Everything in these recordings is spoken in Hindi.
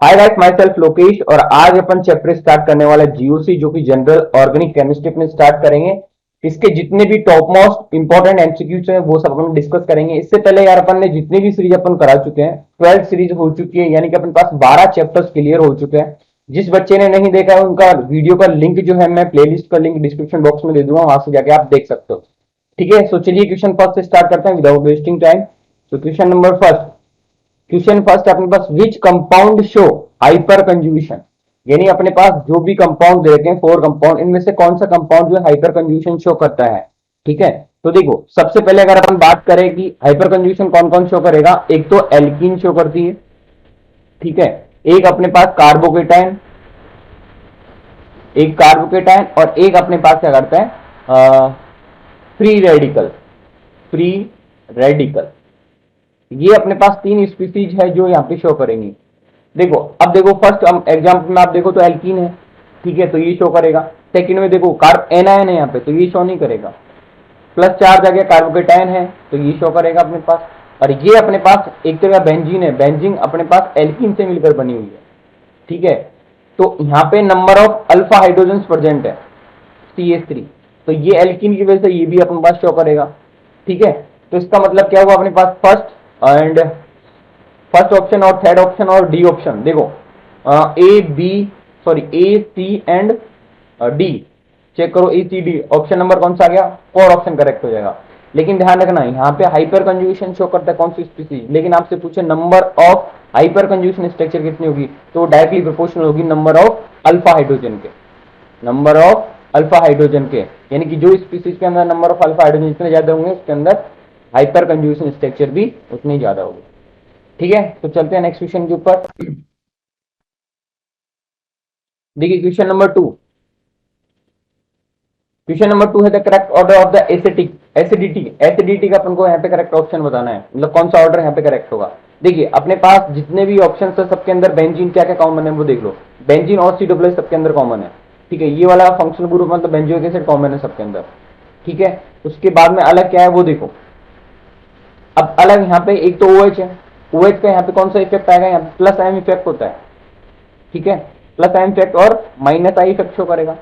Hi guys, my self Lokesh और आज अपन चैप्टर स्टार्ट करने वाला है जीओसी, जो कि जनरल ऑर्गेनिक केमिस्ट्री में स्टार्ट करेंगे। इसके जितने भी टॉप मोस्ट इंपॉर्टेंट एमसीक्यूज हैं वो सब अपन डिस्कस करेंगे। इससे पहले यार अपन ने जितनी भी सीरीज अपन करा चुके हैं, 12 सीरीज हो चुकी है, यानी कि अपन पास 12 चैप्टर्स क्लियर हो चुके हैं। जिस बच्चे ने नहीं देखा है उनका वीडियो का लिंक जो है मैं प्लेलिस्ट का लिंक डिस्क्रिप्शन बॉक्स में दे दूंगा, वहां से जाके आप देख सकते हो। ठीक है, सो चलिए क्वेश्चन फर्स्ट से स्टार्ट करते हैं विदाउट वेस्टिंग टाइम। तो question number first, question first अपने पास, which compound show hyperconjugation, यानी अपने पास जो भी कंपाउंड दे रखे हैं 4 कंपाउंड, इनमें से कौन सा कंपाउंड जो है हाइपर कंजुगेशन शो करता है। ठीक है, तो देखो सबसे पहले अगर अपन बात करें कि हाइपर कंजुगेशन कौन कौन शो करेगा, एक तो एल्कीन शो करती है। ठीक है, एक अपने पास कार्बोकेटाइन, एक कार्बोकेटाइन और एक अपने पास क्या करता है, फ्री रेडिकल। फ्री रेडिकल, ये अपने पास 3 स्पीसीज है जो यहाँ पे शो करेंगी। देखो अब देखो फर्स्ट एग्जाम्पल में आप देखो तो एल्कीन है। ठीक है, तो ये शो करेगा। सेकंड में देखो कार्ब एनायन है यहाँ पे, तो ये शो नहीं करेगा। प्लस चार्ज आ गया, कार्बोकेटाइन है, तो ये शो करेगा अपने पास। और ये अपने पास एक तो बेंजीन है, बेंजीन अपने पास एल्कीन से मिलकर बनी हुई है। ठीक है, तो यहाँ पे number of alpha hydrogen present है CH3, तो ये एल्कीन की वजह से ये भी अपने पास शो करेगा। ठीक है, तो इसका मतलब क्या हुआ अपने पास, फर्स्ट ऑप्शन और थर्ड ऑप्शन और डी ऑप्शन। देखो A B sorry A C and D check करो, A C D option number कौन सा आ गया, 4 ऑप्शन करेक्ट हो जाएगा। लेकिन ध्यान रखना यहाँ पे हाइपर कंजुगेशन शो करता है कौन सी स्पीसीज, लेकिन आपसे पूछे number of hyper conjugation structure कितनी होगी, तो डायरेक्टली प्रोपोर्शनल होगी नंबर ऑफ अल्फा हाइड्रोजन के, नंबर ऑफ अल्फा हाइड्रोजन के। यानी कि जो स्पीसीज के अंदर नंबर ऑफ अल्फा हाइड्रोजन जितने ज्यादा होंगे उसके अंदर हाइपर कंजुगेशन स्ट्रक्चर भी उतनी ज्यादा होगी। ठीक है, तो चलते हैं नेक्स्ट क्वेश्चन के ऊपर। देखिए क्वेश्चन नंबर 2, क्वेश्चन नंबर 2 है the correct order of the acetic acidity. Acidity का अपन को यहाँ पे करेक्ट ऑप्शन बताना है, मतलब कौन सा ऑर्डर यहाँ पे करेक्ट होगा। देखिए अपने पास जितने भी ऑप्शन है सबके अंदर बेंजीन क्या क्या कॉमन है वो देख लो। बेंजीन और COO सबके अंदर कॉमन है। ठीक है, ये वाला फंक्शनल ग्रुप मतलब बेंजोइक एसिड कॉमन है सबके अंदर। ठीक है, उसके बाद में अलग क्या है वो देखो। अब अलग यहाँ पे एक तो OH है, OH का यहाँ पे कौन सा इफेक्ट आएगा, यहाँ पे प्लस M इफेक्ट होता है। ठीक है, प्लस M इफेक्ट और माइनस I इफेक्ट शो करेगा।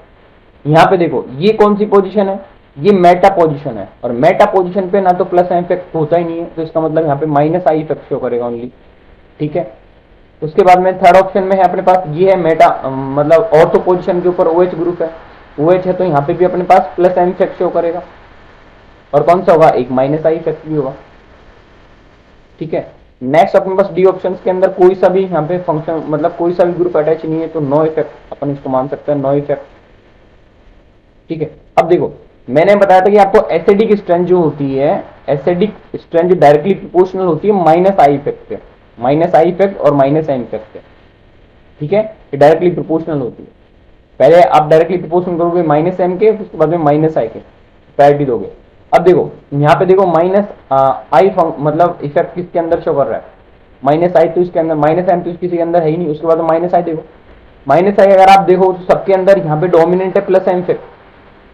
यहाँ पे देखो ये कौन सी पोजीशन है, ये मेटा पोजीशन है, और मेटा पोजीशन पे ना तो प्लस M इफेक्ट होता ही नहीं है, तो इसका मतलब यहाँ पे माइनस I इफेक्ट शो करेगा ओनली। ठीक है, उसके बाद में थर्ड ऑप्शन में है अपने पास ये है मेटा मतलब ऑर्थो पोजीशन के ऊपर OH ग्रुप है, OH है, तो यहाँ पे भी अपने पास प्लस M इफेक्ट शो करेगा। और कौन सा होगा, एक माइनस I इफेक्ट भी होगा। ठीक है, नेक्स्ट अपने पास डी ऑप्शन के अंदर कोई सा भी यहाँ पे फंक्शन मतलब कोई सा भी ग्रुप अटैच नहीं है, तो नो इफेक्ट अपन इसको मान सकते हैं, नो इफेक्ट। ठीक है, अब देखो मैंने बताया था कि आपको एसिडिक स्ट्रेंथ जो होती है, एसिडिक स्ट्रेंथ जो डायरेक्टली प्रोपोर्शनल होती है माइनस आई इफेक्ट पे, माइनस आई इफेक्ट और माइनस एम इफेक्ट पे। ठीक है, ये डायरेक्टली प्रोपोर्शनल होती है। पहले आप डायरेक्टली प्रोपोर्शनल करोगे माइनस एम के, उसके बाद में माइनस आई के पैरिटी दोगे। अब देखो यहाँ पे देखो माइनस आई मतलब इफेक्ट किसके अंदर शो कर रहा है, माइनस आई, तो इसके अंदर माइनस एम तो किसी के अंदर है ही नहीं। उसके बाद माइनस आई देखो, माइनस आई अगर आप देखो तो सबके अंदर यहाँ पे डोमिनेंट है प्लस एम इफेक्ट।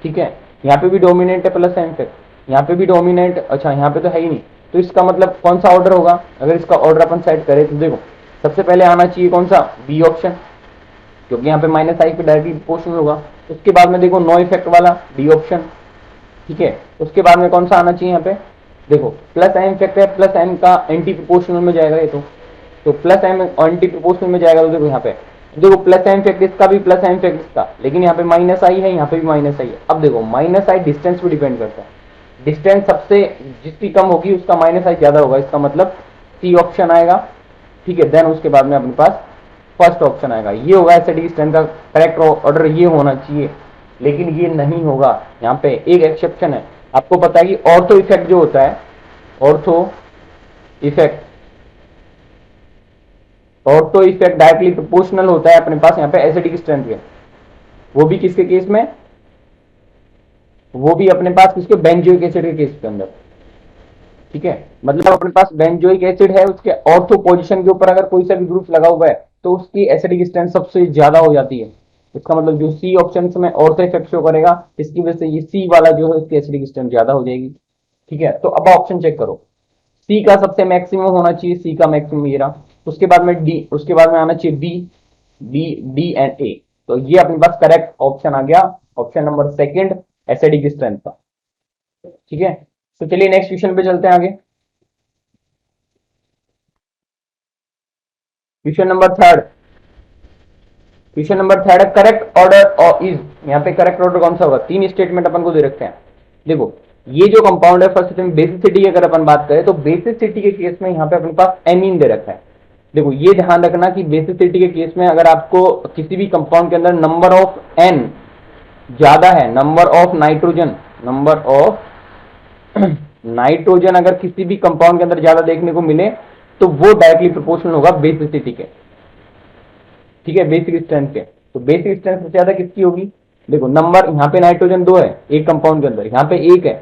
ठीक है, यहाँ पे भी डोमिनेंट है प्लस एम इफेक्ट, यहाँ पे भी डोमिनेंट, अच्छा यहाँ पे तो है ही नहीं, तो इसका मतलब कौन सा ऑर्डर होगा। अगर इसका ऑर्डर अपन सेट करें तो देखो सबसे पहले आना चाहिए कौन सा, बी ऑप्शन, क्योंकि यहाँ पे माइनस आई पे डायरेक्टली प्रोपोर्शनल होगा। उसके बाद में देखो नो इफेक्ट वाला डी ऑप्शन। ठीक है, उसके बाद में कौन सा आना चाहिए यहाँ पे, देखो प्लस एम इफेक्ट है, प्लस एम का एंटी प्रोपोर्शनल में जाएगा ये, तो प्लस एम एंटी प्रोपोर्शनल में जाएगा, तो देखो यहाँ पे देखो प्लस एम इफेक्ट इसका भी, प्लस एम इफेक्ट इसका, लेकिन यहाँ पे माइनस आई है, यहाँ पे भी माइनस आई है। अब देखो माइनस आई डिस्टेंस पे डिपेंड करता है, डिस्टेंस सबसे जिसकी कम होगी उसका माइनस आई ज्यादा होगा, इसका मतलब सी ऑप्शन आएगा। ठीक है, देन उसके बाद में अपने पास फर्स्ट ऑप्शन आएगा, ये होगा एसिडिक स्ट्रेंथ का करेक्ट ऑर्डर, ये होना चाहिए, लेकिन ये नहीं होगा। यहाँ पे एक एक्सेप्शन है, आपको पता है कि ऑर्थो इफेक्ट जो होता है, ortho effect, ortho effect directly proportional होता है अपने पास यहाँ पे एसिडिक स्ट्रेंथ के, वो भी किसके केस में, वो भी अपने पास किसके, बेंजोइक एसिड के केस के अंदर। ठीक है, मतलब अपने पास बेंजोइक एसिड है, उसके ऑर्थो पोजीशन के ऊपर अगर कोई सा भी ग्रुप लगा हुआ है तो उसकी एसिडिक स्ट्रेंथ सबसे ज्यादा हो जाती है। इसका मतलब जो सी ऑप्शन में ऑर्थो इफेक्ट शो करेगा, इसकी वजह से ये सी वाला जो है उसकी एसिडिक स्ट्रेंथ ज्यादा हो जाएगी। ठीक है, तो अब ऑप्शन चेक करो, सी का सबसे मैक्सिमम होना चाहिए, सी का मैक्सिमम ये रहा, उसके बाद में डी, उसके बाद में आना चाहिए बी, बी, डी एंड ए। तो ये अपने पास करेक्ट ऑप्शन आ गया, option number second acidic strength का। ठीक है, तो चलिए नेक्स्ट क्वेश्चन पे चलते हैं आगे। Question number third, question number third है करेक्ट ऑर्डर इज, यहाँ पे करेक्ट ऑर्डर कौन सा होगा? तीन स्टेटमेंट अपन को दे रखे हैं। देखो ये जो कंपाउंड है, फर्स्ट में बेसिसिटी की अगर अपन बात करें तो बेसिसिटी के केस में यहाँ पे अपने पास एमीन दे रखा है। देखो ये ध्यान रखना कि बेसिसिटी के केस में अगर आपको किसी भी कंपाउंड के अंदर नंबर ऑफ एन ज्यादा है, number of nitrogen, number of nitrogen अगर किसी भी कंपाउंड के अंदर ज्यादा देखने को मिले तो वो डायरेक्टली प्रोपोर्शनल होगा बेसिसिटी के। ठीक है, बेसिक स्ट्रेंथ के। तो बेसिक स्ट्रेंथ सबसे ज्यादा किसकी होगी? देखो नंबर, यहाँ पे नाइट्रोजन 2 है एक कंपाउंड के अंदर, यहाँ पे 1 है।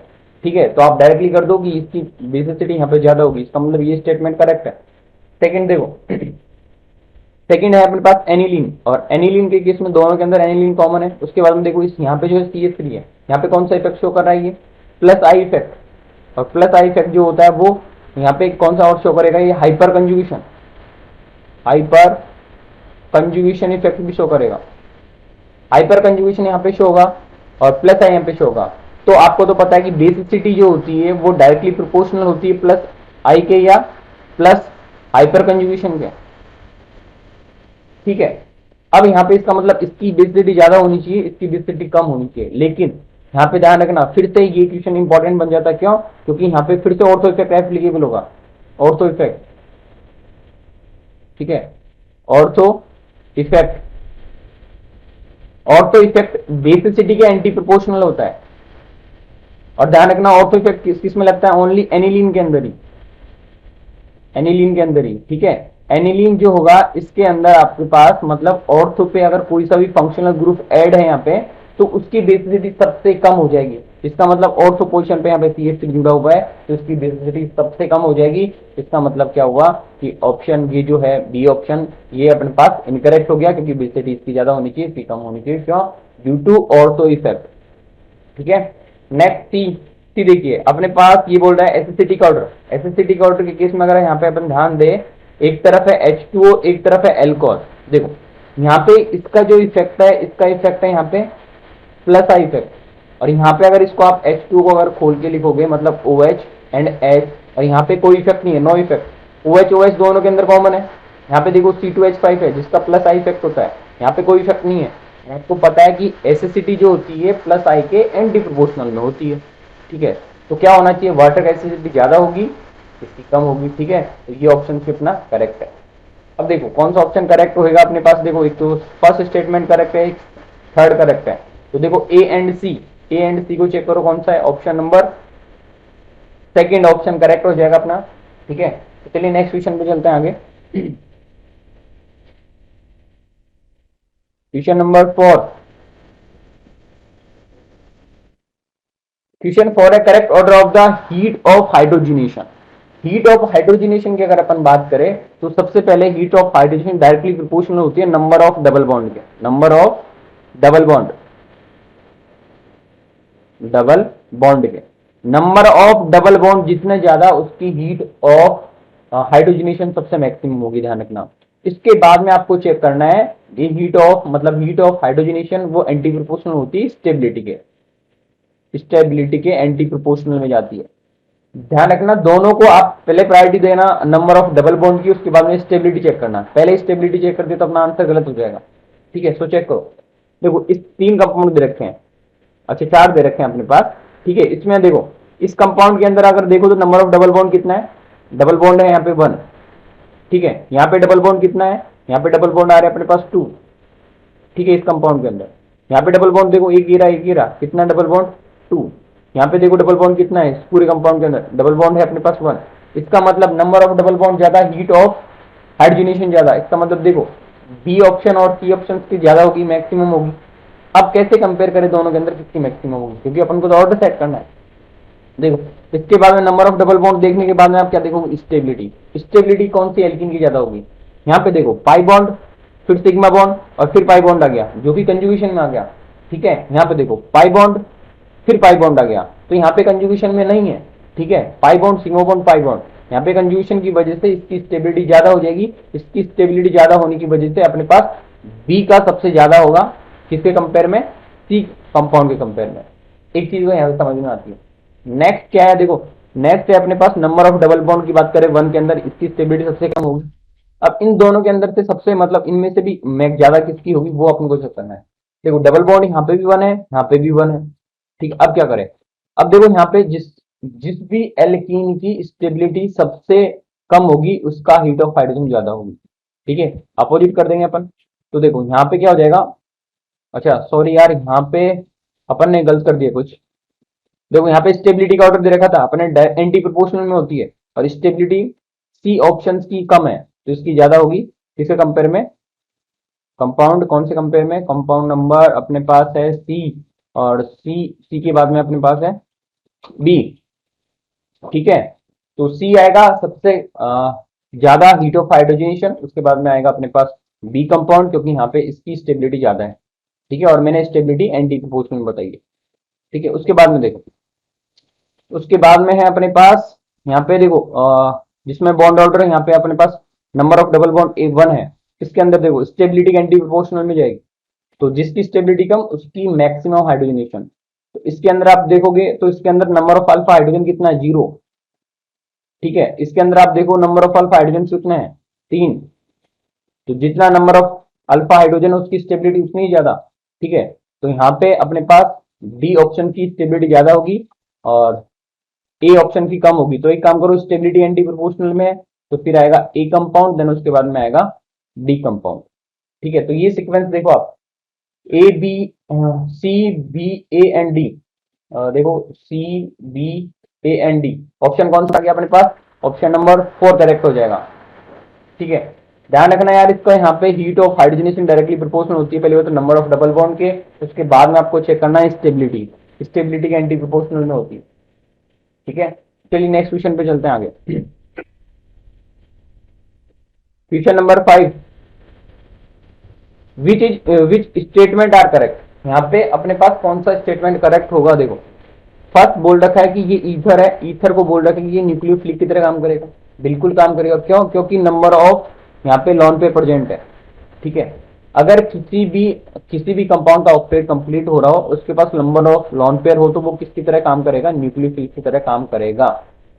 ठीक है, तो आप डायरेक्टली कर दो कि इसकी बेसिसिटी यहाँ पे ज्यादा होगी, इसका मतलब ये स्टेटमेंट करेक्ट है। सेकंड देखो, सेकंड है अपने पास एनिलीन, और एनिलीन के केस में दोनों के अंदर एनिलीन कॉमन है। उसके बाद में देखो इस यहाँ पे जो है CH3 है, यहाँ पे कौन सा इफेक्ट शो कर रहा है? ये प्लस आई इफेक्ट, और प्लस आई इफेक्ट जो होता है वो यहाँ पे कौन सा और शो करेगा? ये hyper conjugation, hyper conjugation effect भी शो करेगा। हाइपर कंजुगेशन यहाँ पे शो होगा और प्लस आई यहाँ पे शो होगा। तो आपको तो पता है कि बेसिसिटी जो होती है वो डायरेक्टली प्रोपोर्शनल होती है प्लस आई के या प्लस हाइपर कंजुगेशन के। ठीक है, अब यहाँ पे इसका मतलब इसकी बेसिसिटी ज्यादा होनी चाहिए, इसकी बेसिसिटी कम होनी चाहिए। लेकिन यहाँ पे ध्यान रखना, फिर से ये क्वेश्चन इंपॉर्टेंट बन जाता है। क्यों? क्योंकि यहाँ पे फिर से ऑर्थो इफेक्ट एप्लीकेबल होगा, ऑर्थो इफेक्ट। ठीक है, ortho effect, ortho effect basicity के एंटी प्रोपोर्शनल होता है। और ध्यान रखना ऑर्थो इफेक्ट किस में लगता है? ओनली एनिलीन के अंदर ही, एनिलीन के अंदर ही। ठीक है, एनिलीन जो होगा इसके अंदर आपके पास मतलब ऑर्थो पे अगर कोई सा भी फंक्शनल ग्रुप ऐड है यहाँ पे तो उसकी बेसिसिटी सबसे कम हो जाएगी। इसका मतलब ऑर्थो पोजीशन पे यहाँ पे CH3 जुड़ा हुआ है तो इसकी बेसिसिटी सबसे कम हो जाएगी। इसका मतलब क्या हुआ कि ऑप्शन ये जो है बी ऑप्शन, ये अपने पास इनकरेक्ट हो गया, क्योंकि बेसिसिटी इसकी ज्यादा होनी चाहिए, इसकी कम होनी चाहिए। क्यों? Due to ortho effect. ठीक है, नेक्स्ट सी देखिए अपने पास ये बोल रहा है एसिडिक ऑर्डर। एसिडिक ऑर्डर के केस में अगर यहाँ पे अपन ध्यान दे, एक तरफ है H2O, एक तरफ है एल्कोहल। देखो यहाँ पे इसका जो इफेक्ट है, इसका इफेक्ट है यहाँ पे प्लस आई इफेक्ट, और यहाँ पे अगर इसको आप H2 को अगर खोल के लिखोगे मतलब OH एंड H, और यहाँ पे कोई इफेक्ट नहीं है, नो इफेक्ट। OH OH दोनों के अंदर कॉमन है। यहाँ पे देखो C2H5 है जिसका प्लस आई इफेक्ट होता है, यहाँ पे कोई इफेक्ट नहीं है। आपको पता है कि एसिडिटी जो होती है प्लस आई के एंटी प्रोपोर्शनल में होती है। ठीक है, तो क्या होना चाहिए? वाटर का एसिडिटी ज्यादा होगी, इसकी कम होगी। ठीक है, तो ये ऑप्शन से अपना करेक्ट है। अब देखो कौन सा ऑप्शन करेक्ट होगा अपने पास। देखो एक तो फर्स्ट स्टेटमेंट करेक्ट है, एक थर्ड करेक्ट है। तो देखो ए एंड सी को चेक करो कौन सा है। Option number second option correct हो जाएगा अपना। ठीक है, तो चलिए नेक्स्ट क्वेश्चन पे चलते हैं आगे। क्वेश्चन नंबर 4, क्वेश्चन 4 है correct order of the heat of hydrogenation. Heat of hydrogenation की अगर अपन बात करें तो सबसे पहले heat of hydrogenation directly proportional होती है नंबर ऑफ डबल बॉन्ड के, number of double bond, double bond के नंबर ऑफ डबल बॉन्ड जितने ज्यादा उसकी हीट ऑफ हाइड्रोजनेशन सबसे मैक्सिमम होगी। ध्यान रखना। इसके बाद में आपको चेक करना है ये हीट ऑफ मतलब हीट ऑफ हाइड्रोजनेशन वो एंटी प्रोपोर्शनल होती है स्टेबिलिटी के, स्टेबिलिटी के एंटी प्रोपोर्शनल में जाती है। ध्यान रखना दोनों को आप पहले प्रायोरिटी देना नंबर ऑफ डबल बॉन्ड की, उसके बाद में स्टेबिलिटी चेक करना। पहले स्टेबिलिटी चेक करते तो अपना आंसर गलत हो जाएगा। ठीक है, सो चेक करो। देखो इस 3 कंपाउंड दे रखे हैं, अच्छा 4 दे रखे हैं अपने पास। ठीक है, इसमें देखो इस कंपाउंड के अंदर अगर देखो तो नंबर ऑफ डबल बॉन्ड कितना है? डबल बॉन्ड है यहाँ पे 1। ठीक है, यहाँ पे डबल बॉन्ड कितना है? यहाँ पे डबल बॉन्ड आ रहा है अपने पास 2। ठीक है, इस कंपाउंड के अंदर यहाँ पे डबल बॉन्ड देखो एक ही रहा, कितना डबल बॉन्ड? 2। यहाँ पे देखो डबल बॉन्ड कितना है? पूरे कंपाउंड के अंदर डबल बॉन्ड है अपने पास 1। इसका मतलब नंबर ऑफ डबल बॉन्ड ज्यादा, हीट ऑफ हाइड्रोजनेशन ज्यादा। इसका मतलब देखो बी ऑप्शन और सी ऑप्शन की ज्यादा होगी, मैक्सिमम होगी। अब कैसे कंपेयर करें दोनों के अंदर किसकी मैक्सिमम होगी, क्योंकि अपन को तो ऑर्डर सेट करना है। देखो इसके बाद में नंबर ऑफ डबल बॉन्ड देखने के बाद में आप क्या देखोगे? स्टेबिलिटी। स्टेबिलिटी कौन सी एल्कीन की ज्यादा होगी? यहाँ पे देखो पाई बॉन्ड, फिर सिग्मा बॉन्ड और फिर पाई बॉन्ड आ गया जो कि कंजुगेशन में आ गया। ठीक है, यहाँ पे देखो पाई बॉन्ड फिर पाई बॉन्ड आ गया, तो यहाँ पे कंजुगेशन में नहीं है। ठीक है, pi bond sigma bond pi bond, यहाँ पे कंजुगेशन की वजह से इसकी स्टेबिलिटी ज्यादा हो जाएगी, इसकी स्टेबिलिटी ज्यादा होने की वजह से अपने पास बी का सबसे ज्यादा होगा, किसके कंपेयर में, सी कंपाउंड के कंपेयर में। एक चीज को यहाँ से समझ में आती है। नेक्स्ट क्या है, देखो नेक्स्ट है अपने पास नंबर ऑफ डबल बॉन्ड की बात करें वन के अंदर, इसकी स्टेबिलिटी सबसे कम होगी। अब इन दोनों के अंदर से सबसे मतलब इनमें से भी मैक ज्यादा किसकी होगी वो अपन को चेक करना है। देखो डबल बॉन्ड यहाँ पे भी वन है, यहाँ पे भी वन है, ठीक है। अब क्या करें, अब देखो यहाँ पे जिस जिस भी एल्कीन की स्टेबिलिटी सबसे कम होगी उसका हीट ऑफ हाइड्रोजन ज्यादा होगी, ठीक है। अपोजिट कर देंगे अपन, तो देखो यहाँ पे क्या हो जाएगा, अच्छा सॉरी यार यहाँ पे अपन ने गलत कर दिया कुछ। देखो यहाँ पे स्टेबिलिटी का ऑर्डर दे रखा था अपने, एंटी प्रोपोर्शनल में होती है और स्टेबिलिटी सी ऑप्शंस की कम है तो इसकी ज्यादा होगी, किसके कंपेयर में, कंपाउंड कौन से कंपेयर में, कंपाउंड नंबर अपने पास है सी, और सी के बाद में अपने पास है बी, ठीक है। तो सी आएगा सबसे ज्यादा हीट ऑफ हाइड्रोजनेशन, उसके बाद में आएगा अपने पास बी कंपाउंड, क्योंकि यहाँ पे इसकी स्टेबिलिटी ज्यादा है, ठीक है। और मैंने स्टेबिलिटी एंटी प्रोपोर्शनल बताई है, ठीक है। उसके बाद में देखो, उसके बाद में है अपने पास यहाँ पे देखो जिसमें बॉन्ड ऑर्डर है यहाँ पे अपने पास नंबर ऑफ डबल बॉन्ड एक वन है, इसके अंदर देखो स्टेबिलिटी एंटी प्रोपोर्शनल में जाएगी, तो जिसकी स्टेबिलिटी कम उसकी मैक्सिमम हाइड्रोजनेशन। तो इसके अंदर आप देखोगे तो इसके अंदर नंबर ऑफ अल्फा हाइड्रोजन कितना है, 0, ठीक है। इसके अंदर आप देखो नंबर ऑफ अल्फा हाइड्रोजन कितने हैं, 3, तो जितना नंबर ऑफ अल्फा हाइड्रोजन उसकी स्टेबिलिटी उतनी ही ज्यादा, ठीक है। तो यहाँ पे अपने पास डी ऑप्शन की स्टेबिलिटी ज्यादा होगी और ए ऑप्शन की कम होगी। तो एक काम करो, स्टेबिलिटी एंटी प्रोपोर्शनल में है तो फिर आएगा ए कंपाउंड, देन उसके बाद में आएगा डी कंपाउंड, ठीक है। तो ये सीक्वेंस देखो आप, A B C B A and D, देखो C B A and D, option कौन सा आ गया अपने पास, ऑप्शन नंबर 4 करेक्ट हो जाएगा, ठीक है। ध्यान रखना यार इसका, यहाँ पे heat of hydrogenation directly proportional होती है, पहले वो तो नंबर ऑफ डबल बॉन्ड के, उसके बाद में आपको चेक करना है स्टेबिलिटी, स्टेबिलिटी के एंटी प्रोपोर्शनल में होती है, ठीक है। चलिए नेक्स्ट क्वेश्चन पे चलते हैं आगे। Question number 5, which statement are correct, यहाँ पे अपने पास कौन सा स्टेटमेंट करेक्ट होगा। देखो फर्स्ट बोल रखा है कि ये ईथर है, ईथर को बोल रखा है कि ये न्यूक्लियोफिलिक की तरह काम करेगा, बिल्कुल काम करेगा, क्यों, क्योंकि नंबर ऑफ यहाँ पे लॉन पे प्रेजेंट है, ठीक है। अगर किसी भी कंपाउंड का ऑक्टेट कंप्लीट हो रहा हो उसके पास नंबर ऑफ लॉन पेयर हो तो वो किसकी तरह काम करेगा, न्यूक्लियोफिलिक की तरह काम करेगा,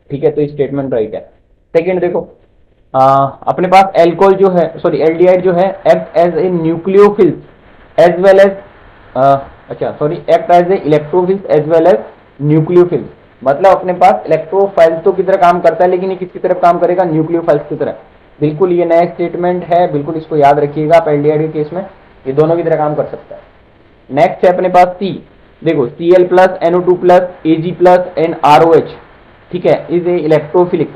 ठीक है। तो स्टेटमेंट राइट है। सेकेंड देखो अपने पास एल्कोहल जो है, सॉरी एल्डिहाइड जो है, act as a nucleophile as well as, अच्छा sorry, act as a electrophile as well as nucleophile, मतलब अपने पास इलेक्ट्रोफाइल्स तो की तरह काम करता है लेकिन ये किसकी तरफ काम करेगा, न्यूक्लियोफाइल्स की तरह। बिल्कुल ये नया स्टेटमेंट है, बिल्कुल इसको याद रखिएगा, आप एल्डिहाइड के केस में ये दोनों की तरह काम कर सकता है। नेक्स्ट है अपने पास सी, देखो Cl plus NO2 plus Ag plus NROH, ठीक है, इज ए इलेक्ट्रोफिलिक।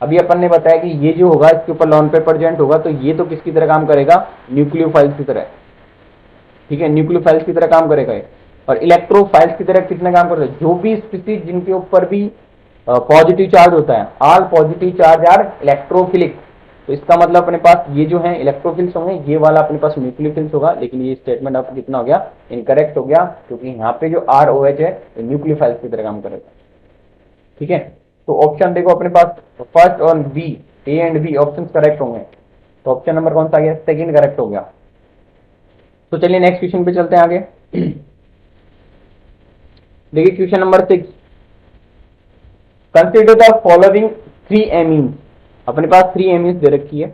अभी अपन ने बताया कि ये जो होगा इसके ऊपर लॉन पेयर प्रेजेंट होगा तो ये तो किसकी तरह काम करेगा, न्यूक्लियोफाइल्स की तरह, ठीक है, न्यूक्लियोफाइल्स की तरह काम करेगा ये। और इलेक्ट्रोफाइल्स की तरह कितने काम करता है, जो भी स्पीसीज जिनके ऊपर भी पॉजिटिव चार्ज होता है, all positive charge are electrophilic. तो इसका मतलब अपने पास ये जो है इलेक्ट्रोफिल्स होंगे, ये वाला अपने पास न्यूक्लियोफिल्स होगा, लेकिन ये स्टेटमेंट आपको कितना हो गया, इनकरेक्ट हो गया, क्योंकि यहाँ पे जो ROH है न्यूक्लियोफाइल्स की तरह काम करेगा, ठीक है। तो ऑप्शन देखो अपने पास फर्स्ट और B, A and B option correct होंगे, तो ऑप्शन नंबर कौन सा आ गया, सेकंड करेक्ट हो गया। तो चलिए नेक्स्ट क्वेश्चन पे चलते हैं आगे। देखिए question number 6, consider the following 3 amines, अपने पास 3 एमीन्स दे रखी है,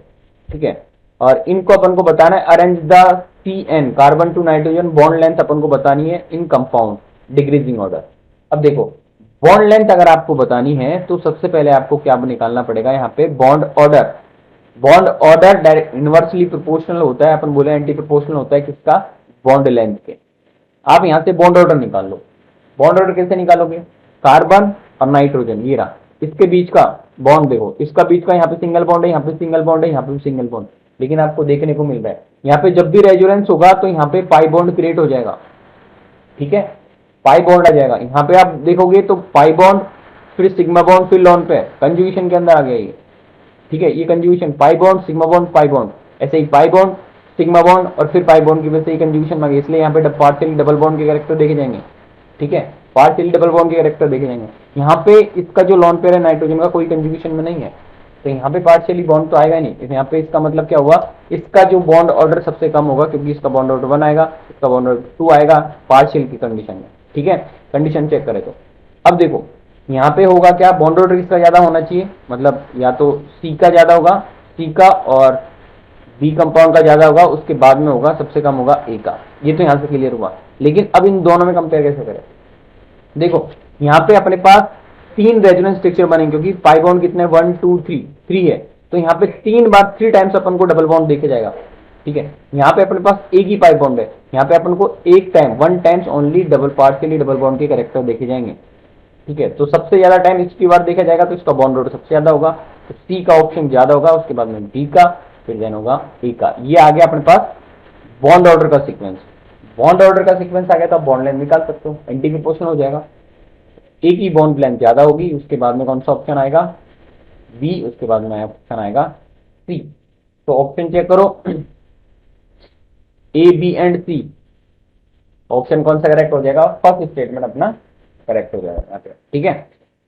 ठीक है, और इनको अपन को बताना है, arrange the CN carbon to nitrogen bond length अपन को बतानी है इन कंपाउंड डिक्रीजिंग ऑर्डर। अब देखो बॉन्ड लेंथ अगर आपको बतानी है तो सबसे पहले आपको क्या निकालना पड़ेगा, यहाँ पे bond order. Bond order direct inversely proportional होता है, अपन बोले एंटी प्रोपोर्शनल होता है किसका, बॉन्ड लेंथ के। आप यहाँ से बॉन्ड ऑर्डर निकाल लो। बॉन्ड ऑर्डर कैसे निकालोगे, कार्बन और नाइट्रोजन ये रहा, इसके बीच का बॉन्ड देखो, इसका बीच का यहाँ पे सिंगल बॉन्ड है, यहाँ पे सिंगल बॉन्ड है, यहाँ पे सिंगल बॉन्ड, लेकिन आपको देखने को मिल रहा है यहाँ पे जब भी रेजोनेंस होगा तो यहाँ पे पाई बॉन्ड क्रिएट हो जाएगा, ठीक है, पाई बॉन्ड आ जाएगा। यहाँ पे आप देखोगे तो पाई बॉन्ड, फिर सिग्मा बॉन्ड, फिर लॉन पे कंजुगेशन के अंदर आ गया ये, ठीक है, ये conjugation pi bond sigma bond pi bond, ऐसे ही पाई बॉन्ड सिग्मा बॉन्ड और फिर पाई बॉन्ड की वजह से कंजुगेशन में आ गया, इसलिए यहाँ पे पार्शियल डबल बॉन्ड के कैरेक्टर देखे जाएंगे, ठीक है। पार्शियली डबल बॉन्ड के कैरेक्टर देखे जाएंगे। यहाँ पे इसका जो लॉन पेयर है नाइट्रोजन का कोई कंजुगेशन में नहीं है, तो यहाँ पे पार्शियली बॉन्ड तो आएगा नहीं। यहाँ पे इसका मतलब क्या हुआ, इसका जो बॉन्ड ऑर्डर सबसे कम होगा, क्योंकि इसका बॉन्ड ऑर्डर 1 आएगा, इसका बॉन्ड ऑर्डर 2 आएगा पार्शियल की कंडीशन में। ठीक है, कंडीशन चेक करें तो अब देखो यहाँ पे होगा क्या, बॉन्ड ऑर्डर किसका ज्यादा होना चाहिए, मतलब या तो सी का ज्यादा होगा, सी का, और बी कंपाउंड का ज्यादा होगा, उसके बाद में होगा सबसे कम होगा ए का। ये तो यहाँ से क्लियर हुआ। लेकिन अब इन दोनों में कंपेयर कैसे करें, देखो यहाँ पे अपने पास 3 रेजोनेंस स्ट्रक्चर बनेंगे, क्योंकि पाई बॉन्ड कितने 1 2 3 है, तो यहाँ पे 3 बार 3 टाइम्स अपन को डबल बॉन्ड देखे जाएगा। ठीक है, यहाँ पे अपने पास एक ही पाई बॉन्ड है, यहाँ पे अपन को एक time 1 times only double partially double bond के कैरेक्टर देखे जाएंगे। ठीक है, तो सबसे ज्यादा टाइम इसकी बार देखा जाएगा, तो इसका बॉन्ड ऑर्डर सबसे ज्यादा होगा, तो सी का ऑप्शन ज्यादा होगा, उसके बाद में डी का, फिर देन होगा ए का। ये आ गया अपने पास बॉन्ड ऑर्डर का सीक्वेंस। बॉन्ड ऑर्डर का सीक्वेंस आ गया तो आप बॉन्ड लेंथ निकाल सकते हो, एंटी प्रोपोर्शनल हो जाएगा। ए की बॉन्ड लेंथ ज्यादा होगी, उसके बाद में कौन सा ऑप्शन आएगा, बी, उसके बाद में ऑप्शन आएगा सी। तो ऑप्शन चेक करो, A B and C, option कौन सा करेक्ट हो जाएगा, फर्स्ट स्टेटमेंट अपना करेक्ट हो जाएगा यहाँ पे। ठीक है,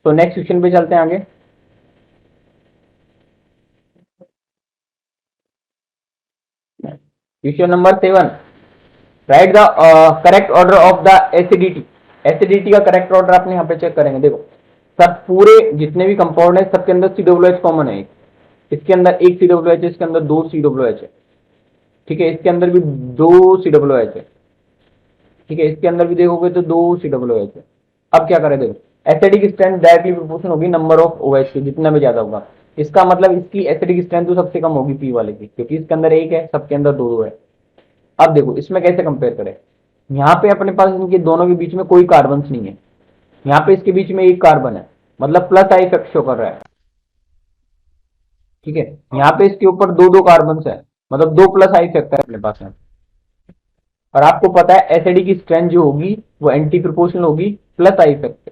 तो नेक्स्ट क्वेश्चन पे चलते हैं आगे। Question number 7, right the correct order of the acidity. Acidity का करेक्ट ऑर्डर आपने यहाँ पे चेक करेंगे। देखो सब पूरे जितने भी कंपाउंड है सबके अंदर COOH कॉमन है, इसके अंदर एक COOH है, इसके अंदर 2 COOH है। ठीक है, इसके अंदर भी 2 COOH है। ठीक है, इसके अंदर भी देखोगे तो 2 COOH है। अब क्या करें, देखो एसिडिक स्ट्रेंथ डायरेक्टली प्रोपोर्शनल होगी नंबर ऑफ OH की, जितना भी ज्यादा होगा, इसका मतलब इसकी एसिडिक स्ट्रेंथ तो सबसे कम होगी पी वाले की, क्योंकि इसके अंदर एक है, सबके अंदर 2 है। अब देखो इसमें कैसे कंपेयर करें, यहाँ पे अपने पास इनके दोनों के बीच में कोई कार्बन नहीं है, यहाँ पे इसके बीच में एक कार्बन है, मतलब प्लस आई इफेक्ट शो कर रहा है। ठीक है, यहाँ पे इसके ऊपर 2 कार्बन है, मतलब 2 प्लस आई इफेक्ट है अपने पास में। और आपको पता है एसिडिक की स्ट्रेंथ जो होगी वो एंटी प्रोपोर्शनल होगी plus I effect,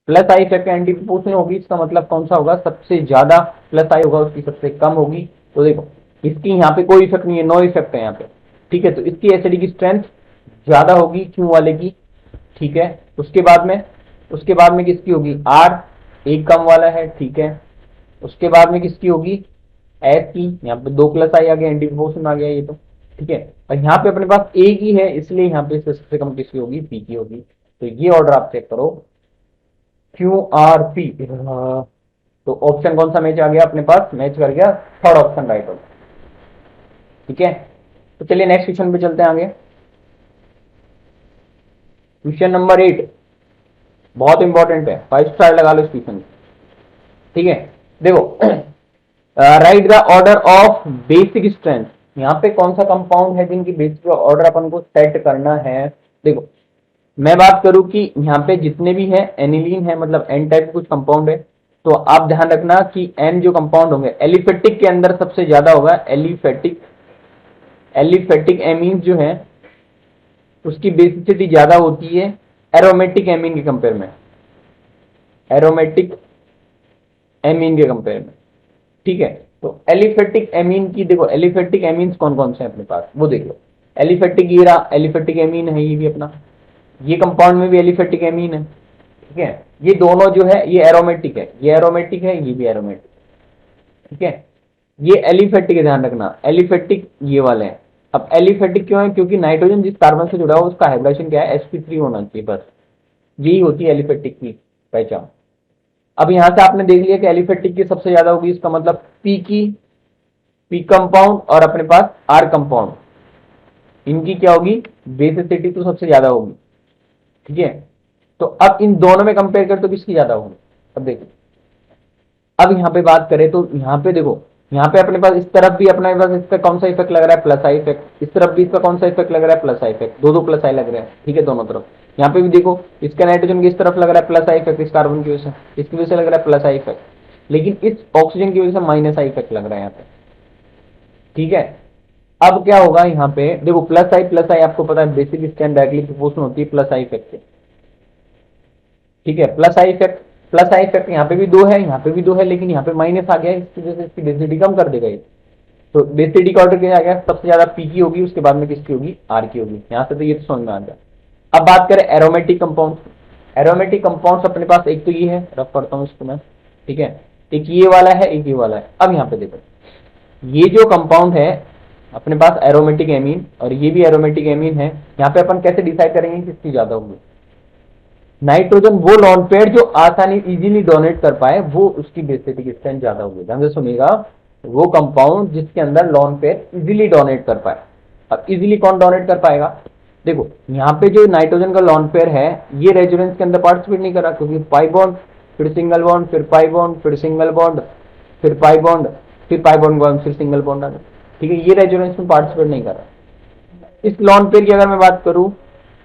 plus I effect anti proportional होगी, इसका मतलब कौन सा होगा, सबसे ज्यादा प्लस आई होगा, उसकी सबसे कम होगी। तो देखो इसकी यहाँ पे कोई इफेक्ट नहीं है, नो इफेक्ट है यहाँ पे। ठीक है, तो इसकी एसिडिक की स्ट्रेंथ ज्यादा होगी क्यू वाले की। ठीक है, उसके बाद में किसकी होगी, आर, एक कम वाला है। ठीक है, उसके बाद में किसकी होगी, एस की, यहाँ पे 2 प्लस आई आ गया, एंटी प्रोपोर्शनल आ गया ये तो। ठीक है, और यहाँ पे अपने पास ए की है, इसलिए यहाँ पे सबसे कम किसकी होगी, पी की होगी। तो ये ऑर्डर आप चेक करो, क्यू आर पी। तो ऑप्शन कौन सा मैच आ गया अपने पास, मैच कर गया थर्ड ऑप्शन राइट होगा। ठीक है, तो चलिए नेक्स्ट क्वेश्चन पे चलते हैं आगे। क्वेश्चन नंबर 8 बहुत इंपॉर्टेंट है, 5 स्टार लगा लो इस क्वेश्चन। ठीक है, देखो right the order of basic strength. यहाँ पे कौन सा कंपाउंड है जिनकी बेसिक ऑर्डर अपन को सेट करना है। देखो मैं बात करूं कि यहाँ पे जितने भी है एनिलीन है, मतलब एन टाइप कुछ कंपाउंड है, तो आप ध्यान रखना कि एन जो कंपाउंड होंगे एलिफेटिक के अंदर सबसे ज्यादा होगा, एलिफेटिक एमीन जो है उसकी बेसिसिटी ज्यादा होती है एरोमेटिक एमीन के कंपेयर में, एरोमेटिक एमीन के कंपेयर में। ठीक है, तो एलिफेटिक एमीन की देखो, एलिफेटिक एमीन कौन कौन से हैं अपने पास वो देख लो। एलिफेटिक ये रहा, एलिफेटिक एमीन है ये भी अपना, ये कंपाउंड में भी एलिफेटिक एमीन है। ठीक है, ये दोनों जो है ये एरोमेटिक है, ये एरोमेटिक है, ये भी एरोमेटिक। ठीक है, ये एलिफेटिक है, ध्यान रखना एलिफेटिक ये वाले हैं। अब एलिफेटिक क्यों है, क्योंकि नाइट्रोजन जिस कार्बन से जुड़ा हुआ उसका हाइब्रिडेशन क्या है, sp3 होना चाहिए, बस यही होती है एलिफेटिक की पहचान। अब यहां से आपने देख लिया कि एलिफेटिक की सबसे ज्यादा होगी, इसका मतलब पी कंपाउंड और अपने पास आर कंपाउंड, इनकी क्या होगी बेसिसिटी तो सबसे ज्यादा होगी। ठीक है, तो अब इन दोनों में कंपेयर कर तो किसकी ज्यादा होगी। अब देखो, अब यहाँ पे बात करें तो यहाँ पे देखो, यहाँ पे अपने पास इस तरफ भी अपने पास इसका कौन सा इफेक्ट लग रहा है, प्लस आई इफेक्ट, इस तरफ भी इसका कौन सा इफेक्ट लग रहा है, प्लस आई इफेक्ट, 2 प्लस आई लग रहे हैं। ठीक है, दोनों तरफ। यहाँ पे भी देखो इसका नाइट्रोजन की इस तरफ लग रहा है प्लस आई इफेक्ट, इस कार्बन की वजह से, इसकी वजह से लग रहा है प्लस आई इफेक्ट, लेकिन इस ऑक्सीजन की वजह से माइनस आई इफेक्ट लग रहा है यहाँ पे। ठीक है, अब क्या होगा यहाँ पे देखो, प्लस आई आपको पता है बेसिक स्ट्रेंथ डायरेक्टली प्रोपोर्शनल होती है प्लस आई इफेक्ट से। ठीक है, प्लस आई इफेक्ट यहाँ पे भी 2 है, यहाँ पे भी 2 है, लेकिन यहाँ पे माइनस आ गया, इसकी वजह से इसकी डेंसिटी कम कर देगा ये। तो डेंसिटी का ऑर्डर क्या आ गया, सबसे ज्यादा पी की होगी, उसके बाद में किसकी होगी, आर की होगी। यहाँ से तो ये तो समझ में आ गया। अब बात करें एरोमेटिक कंपाउंड। एरोमेटिक कंपाउंड्स अपने पास एक तो ये है, रफ करता हूं इसको मैं, ठीक है, एक ये वाला है, एक ये वाला है। अब यहाँ पे देखो, ये जो कंपाउंड है अपने पास एरोमेटिक एमीन, और ये भी एरोमेटिक एमीन है। यहाँ पे अपन कैसे डिसाइड करेंगे किसकी ज्यादा होगी? नाइट्रोजन वो लॉन पेयर जो आसानी इजीली डोनेट कर पाए, वो उसकी बेसिटिक स्ट्रेंथ ज्यादा होगी। ध्यान से सुनिएगा, वो कंपाउंड जिसके अंदर लॉन पेयर इजीली डोनेट कर पाए। अब इजीली कौन डोनेट कर पाएगा? देखो यहाँ पे जो नाइट्रोजन का लॉन पेयर है, ये रेजोनेंस के अंदर पार्टिसिपेट नहीं कर रहा, क्योंकि पाई बॉन्ड, फिर सिंगल बॉन्ड, फिर पाई बॉन्ड, फिर सिंगल बॉन्ड, फिर पाई बॉन्ड, फिर पाई बॉन्ड, फिर सिंगल बॉन्ड आ गया, ठीक है। ये रेजोनेंस में पार्टिसिपेट नहीं कर रहा। इस लॉन पेयर की अगर मैं बात करूं,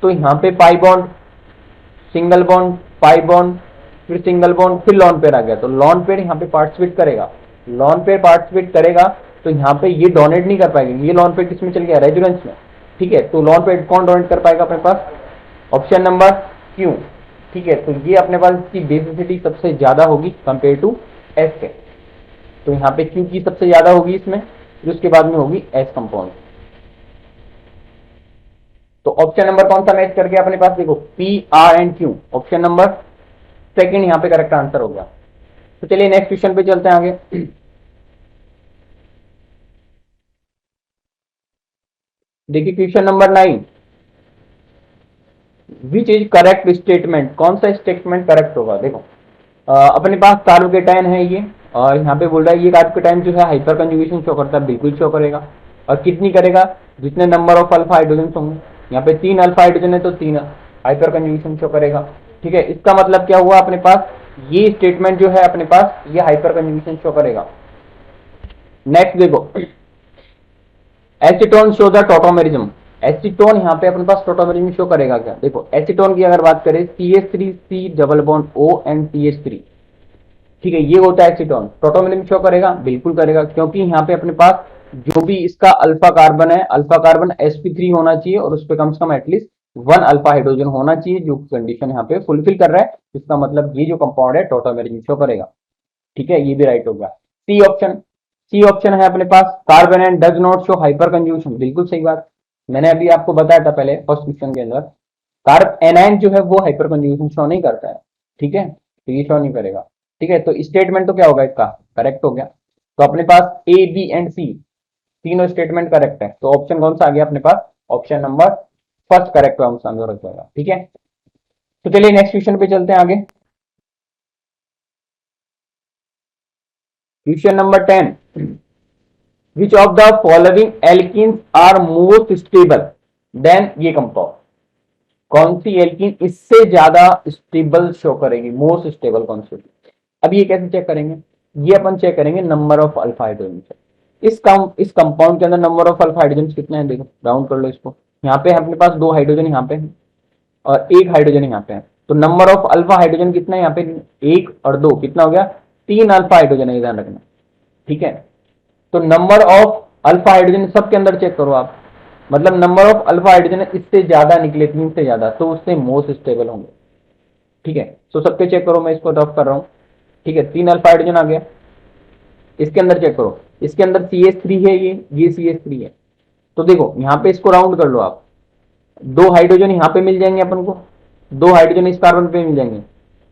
तो यहाँ पे pi bond, single bond, pi bond, फिर सिंगल बॉन्ड, फिर लॉन पेयर आ गया, तो लॉन पेयर यहाँ पे पार्टिसिपेट करेगा। लॉन पेयर पार्टिसिपेट करेगा तो यहाँ पे ये डोनेट नहीं कर पाएंगे। ये लॉन पेयर किसमें चल गया? रेजोनेंस में, ठीक है। तो लॉन पेयर कौन डोनेट कर पाएगा अपने पास? ऑप्शन नंबर क्यू, ठीक है। तो ये अपने पास इसकी बेसिसिटी सबसे ज्यादा होगी कंपेयर टू एस के। तो यहाँ पे क्यू की सबसे ज्यादा होगी इसमें, फिर उसके बाद में होगी एस कंपाउंड। तो ऑप्शन नंबर कौन सा मैच कर गया अपने पास? देखो P, R and Q, option number second यहाँ पे करेक्ट आंसर हो गया। तो चलिए नेक्स्ट क्वेश्चन पे चलते हैं आगे। देखिए question number 9, which is correct statement? कौन सा स्टेटमेंट करेक्ट होगा? देखो अपने पास कार्बोकेटायन है ये, और यहाँ पे बोल रहा है ये कार्बोकेटायन जो है हाइपर कंजुगेशन शो करता है, बिल्कुल शो करेगा। और कितनी करेगा? जितने नंबर ऑफ अल्फा हाइड्रोजन होंगे, यहाँ पे 3 अल्फा हाइड्रोजन है तो 3 हाइपर कंजुगेशन शो करेगा, ठीक है। इसका मतलब क्या हुआ अपने पास? ये स्टेटमेंट जो है अपने पास ये हाइपर कंजुगेशन शो करेगा। नेक्स्ट देखो, acetone show the tautomerism. Acetone यहाँ पे अपने पास टोटोमेरिज्म शो करेगा क्या? देखो एसीटोन की अगर बात करें, CH3C double bond O and CH3, ठीक है, ये होता है एसीटोन। टोटोमेरिज्म शो करेगा? बिल्कुल करेगा, क्योंकि यहाँ पे अपने पास जो भी इसका अल्फा कार्बन है, अल्फा कार्बन sp3 होना चाहिए, और उस पर कम से कम एटलीस्ट 1 अल्फा हाइड्रोजन होना चाहिए, जो कंडीशन यहाँ पे फुलफिल कर रहा है। इसका मतलब ये जो कंपाउंड है टोटोमेरिज्म शो करेगा, ठीक है। ये भी राइट हो गया। सी ऑप्शन, सी ऑप्शन है अपने पास, carbon and does not show hyperconjugation, बिल्कुल सही बात। मैंने अभी आपको बताया था पहले फर्स्ट क्वेश्चन के अंदर, कार्ब एनाइन जो है वो हाइपर कंजुगेशन शो नहीं करता है, ठीक है, तो ये शो नहीं करेगा, ठीक है। तो स्टेटमेंट तो क्या होगा इसका? करेक्ट हो गया। तो अपने पास ए, बी एंड सी तीनों स्टेटमेंट करेक्ट है। तो ऑप्शन कौन सा आ गया अपने पास? Option number first correct answer हो जाएगा, ठीक है। तो चलिए नेक्स्ट क्वेश्चन पे चलते हैं आगे। Question number 10, which of the following alkenes are most stable than ये कंपाउंड? कौन सी एल्कीन इससे ज्यादा स्टेबल शो करेगी? मोस्ट स्टेबल कौन सी? अब ये कैसे चेक करेंगे? ये अपन चेक करेंगे नंबर ऑफ अल्फा हाइड्रोजन से। इस कंपाउंड के अंदर नंबर ऑफ अल्फा हाइड्रोजन कितने हैं? देखो राउंड कर लो इसको। यहाँ पे अपने पास 2 हाइड्रोजन यहाँ पे है और 1 हाइड्रोजन यहाँ पे है, तो नंबर ऑफ अल्फा हाइड्रोजन कितना है यहाँ पे? 1 और 2 कितना हो गया? 3 अल्फा हाइड्रोजन है, ध्यान रखना, ठीक है। तो नंबर ऑफ अल्फा हाइड्रोजन सबके अंदर चेक करो आप, मतलब नंबर ऑफ अल्फा हाइड्रोजन इससे ज्यादा निकले, 3 से ज्यादा, तो उससे मोस्ट स्टेबल होंगे, ठीक है। तो सबके चेक करो, मैं इसको रफ कर रहा हूं, ठीक है। 3 अल्फा हाइड्रोजन आ गया, इसके अंदर चेक करो, इसके अंदर CH3 है, ये CH3 है। तो देखो यहाँ पे इसको राउंड कर लो आप, 2 हाइड्रोजन यहाँ पे मिल जाएंगे अपन को, 2 हाइड्रोजन इस कार्बन पे मिल जाएंगे,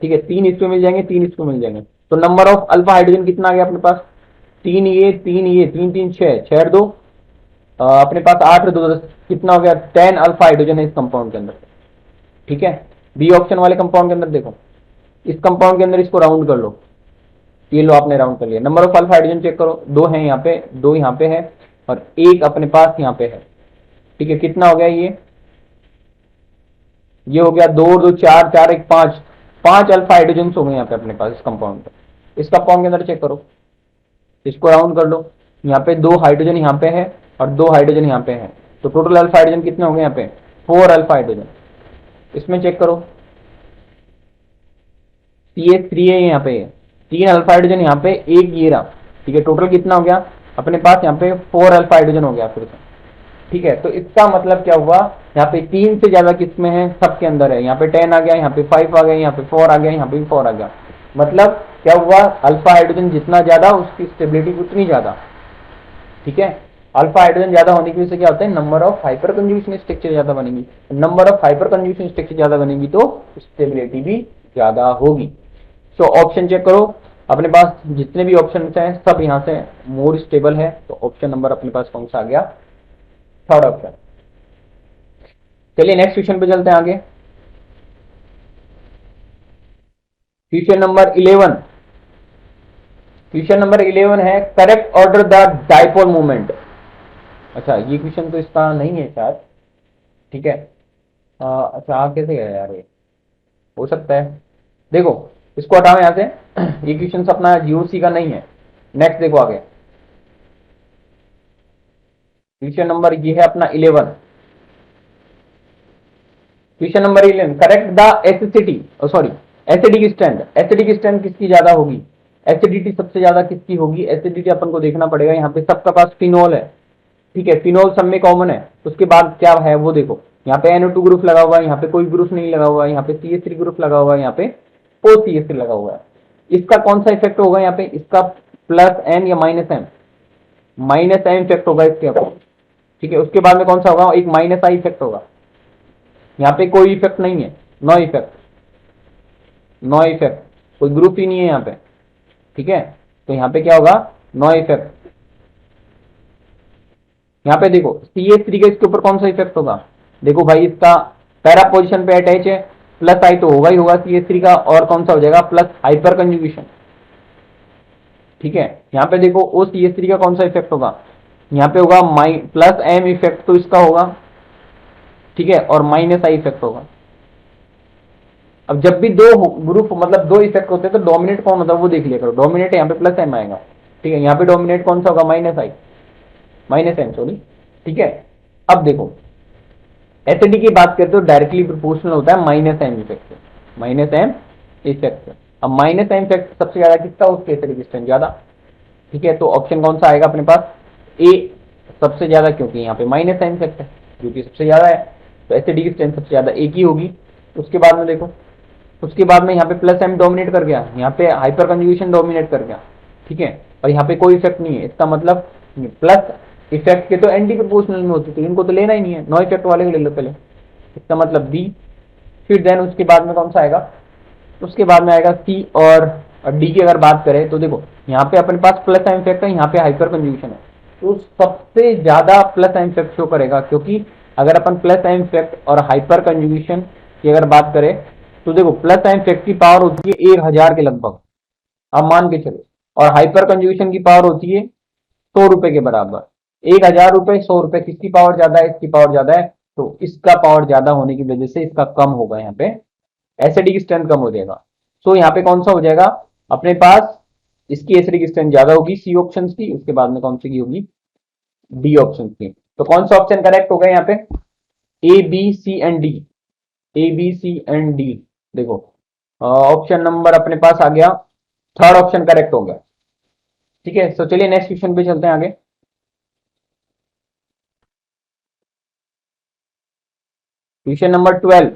ठीक है, 3 इसको मिल जाएंगे, 3 इसको मिल जाएंगे। तो नंबर ऑफ अल्फा हाइड्रोजन कितना आ गया अपने पास? 3 ये 3 ये 3 3 6 6 2 अपने पास 8 2 10, कितना हो गया? 10 अल्फा हाइड्रोजन है इस कंपाउंड के अंदर, ठीक है। बी ऑप्शन वाले कंपाउंड के अंदर देखो, इस कंपाउंड के अंदर इसको राउंड कर लो, ये लो आपने राउंड कर लिया। Number of alpha hydrogen check करो, 2 है यहाँ पे, 2 यहाँ पे है और 1 अपने पास यहाँ पे है, ठीक है। कितना हो गया? ये हो गया 2 2 4 4 1 5, 5 अल्फा हाइड्रोजन हो गए यहाँ पे अपने पास इस कंपाउंड पे। इस कंपाउंड के अंदर चेक करो, इसको राउंड कर लो, यहाँ पे 2 हाइड्रोजन यहाँ पे है और 2 हाइड्रोजन यहाँ पे है, तो टोटल अल्फा हाइड्रोजन कितने हो गए यहाँ पे? 4 अल्फा हाइड्रोजन। इसमें चेक करो, CH3 है यहाँ पे, 3 अल्फा हाइड्रोजन यहाँ पे, 1 ये रहा, ठीक है। टोटल कितना हो गया अपने पास? यहाँ पे 4 अल्फा हाइड्रोजन हो गया फिर से, ठीक है। तो इसका मतलब क्या हुआ? यहाँ पे 3 से ज्यादा किस्में हैं, सबके अंदर है। यहाँ पे 10 आ गया, यहाँ पे 5 आ गया, यहाँ पे 4 आ गया, यहाँ पे भी 4 आ गया। मतलब क्या हुआ? अल्फा हाइड्रोजन जितना ज्यादा उसकी स्टेबिलिटी उतनी ज्यादा, ठीक है। अल्फा हाइड्रोजन ज्यादा होने की वजह से क्या होता है, number of hyper conjugation structure ज्यादा बनेगी, number of hyper conjugation structure ज्यादा बनेगी तो स्टेबिलिटी भी ज्यादा होगी। तो ऑप्शन चेक करो, अपने पास जितने भी ऑप्शन हैं सब यहां से मोर स्टेबल है, तो ऑप्शन नंबर अपने पास कौन सा आ गया, थर्ड ऑप्शन। चलिए नेक्स्ट क्वेश्चन पे चलते हैं आगे। क्वेश्चन नंबर 11, क्वेश्चन नंबर 11 है correct order the dipole movement. अच्छा ये क्वेश्चन तो इसका नहीं है शायद, ठीक है। अच्छा आ कैसे गया यार ये, हो सकता है, देखो इसको हटाओ यहां से ये क्वेश्चन अपना जीओसी का नहीं है। नेक्स्ट देखो आगे, क्वेश्चन नंबर ये है अपना 11, question number 11 correct the acidity, sorry acidic strength, acidic strength किसकी ज्यादा होगी, एसिडिटी सबसे ज्यादा किसकी होगी, एसिडिटी अपन को देखना पड़ेगा, यहाँ पे सबका पास फिनोल है, ठीक है, फिनोल सब में कॉमन है, उसके बाद क्या है वो देखो, यहाँ पे NO2 ग्रुप लगा हुआ है, यहाँ पे कोई ग्रुप नहीं लगा हुआ है, यहाँ पे CH3 ग्रुप लगा हुआ है, यहाँ पे OCH3 लगा हुआ है। इसका कौन सा इफेक्ट होगा यहाँ पे, इसका प्लस एन या minus M, minus M effect होगा इसके ऊपर, ठीक है। उसके बाद में कौन सा होगा, एक माइनस आई इफेक्ट होगा, यहाँ पे कोई इफेक्ट नहीं है, नो इफेक्ट, नो इफेक्ट, कोई ग्रुप ही नहीं है यहाँ पे, ठीक है। तो यहाँ पे क्या होगा, नो इफेक्ट। यहाँ पे देखो CH3 का इसके ऊपर कौन सा इफेक्ट होगा, देखो भाई इसका पैरा पोजीशन पे अटैच है, प्लस आई तो होगा ही होगा CH3 का, और कौन सा हो जाएगा प्लस हाइपर कंजुगेशन, ठीक है। यहाँ पे देखो ओ CH3 का कौन सा इफेक्ट होगा, यहाँ पे होगा प्लस एम इफेक्ट तो इसका होगा, ठीक है, और माइनस आई इफेक्ट होगा। अब जब भी दो ग्रुप मतलब दो इफेक्ट होते हैं तो डोमिनेट कौन होता है वो देख लिया करो, डोमिनेट यहाँ पे प्लस एम आएगा, ठीक है, यहाँ पे डोमिनेट कौन सा होगा, minus I, minus am sorry, ठीक है। अब देखो एसिडी की बात करते हो डायरेक्टली प्रोपोर्शनल होता है माइनस एम इफेक्ट से, माइनस एम इफेक्ट। अब माइनस एम इफेक्ट सबसे ज्यादा किसका, उसके एसिडिक स्ट्रेंथ ज्यादा, ठीक है। तो ऑप्शन कौन सा आएगा अपने पास, ए सबसे ज्यादा, क्योंकि यहाँ पे माइनस एम इफेक्ट है जो कि सबसे ज्यादा है, तो एसिडिक स्ट्रेंथ सबसे ज्यादा ए की होगी। उसके बाद में देखो, उसके बाद में यहाँ पे प्लस एम डोमिनेट कर गया, यहाँ पे हाइपर कंजुगेशन डोमिनेट कर गया, ठीक है, और यहाँ पे कोई इफेक्ट नहीं है, इसका मतलब प्लस इफेक्ट के तो एंटी प्रोपोर्शनल में होती, तो इनको तो लेना ही नहीं है, नो इफेक्ट वाले को ले लो पहले, इसका मतलब बी। फिर देन उसके बाद में कौन सा आएगा, उसके बाद में आएगा सी और डी की अगर बात करें तो देखो यहाँ पे अपने पास प्लस एम इफेक्ट है, यहाँ पे हाइपर कंजुगेशन है, तो सबसे ज्यादा प्लस एम इफेक्ट शो करेगा, क्योंकि अगर अपन प्लस एम इफेक्ट और हाइपर कंजुगेशन की अगर बात करें तो देखो प्लस एम इफेक्ट की पावर होती है 1000 के लगभग, आप मान के चलो, और हाइपर कंजुगेशन की पावर होती है 100 रुपए के बराबर, 1000 रुपए 100 रुपए, किसकी पावर ज्यादा है, इसकी पावर ज्यादा है, तो इसका पावर ज्यादा होने की वजह से इसका कम होगा, यहाँ पे एसिडिक स्ट्रेंथ कम हो जाएगा। तो यहाँ पे कौन सा हो जाएगा अपने पास, इसकी एसिडिक स्ट्रेंथ ज्यादा होगी सी ऑप्शन की, उसके बाद में कौन सी की होगी, डी ऑप्शन की। तो कौन सा ऑप्शन करेक्ट होगा यहाँ पे, A B C and D, A B C and D. देखो ऑप्शन नंबर अपने पास आ गया, थर्ड ऑप्शन करेक्ट हो गया, ठीक है। तो चलिए नेक्स्ट क्वेश्चन पे चलते हैं आगे। क्वेश्चन नंबर 12,